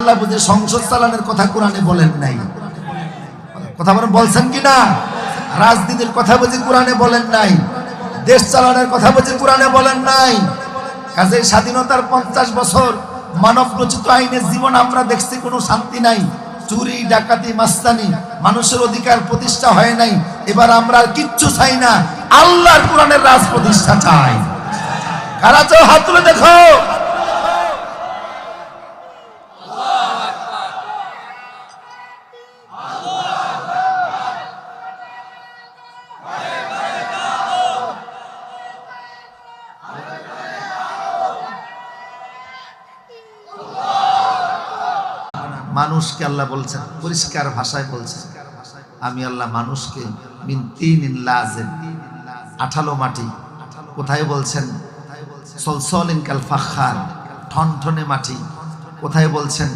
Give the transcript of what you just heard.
আল্লাহ বুঝে সংসদ চালানোর কথা কোরআনে বলেন নাই। কথা বলছেন কি না? রাজনীতির কথা বুঝি কোরআনে বলেন নাই। দেশ চালানোর কথা বুঝি কোরআনে বলেন নাই। কাজে স্বাধীনতার 50 বছর মানব রচিত আইনের জীবন আমরা দেখছি, কোনো শান্তি নাই। চুরি, ডাকাতি, মাস্তানি, মানুষের অধিকার প্রতিষ্ঠা হয় নাই। এবার আমরা আর কিচ্ছু চাই না, আল্লাহর কোরআনের রাজ প্রতিষ্ঠা চাই। কারা চাও হাত তুলে দেখো। মানুষকে আল্লাহ বলছেন, পরিষ্কার ভাষায় বলছেন, আমি আল্লাহ মানুষকে মিন তিনিন লাযিব, আঠালো মাটি। কোথায় বলছেন? সলসলিন কাল ফাখার, ঠনঠনে মাটি। কোথায় বলছেন?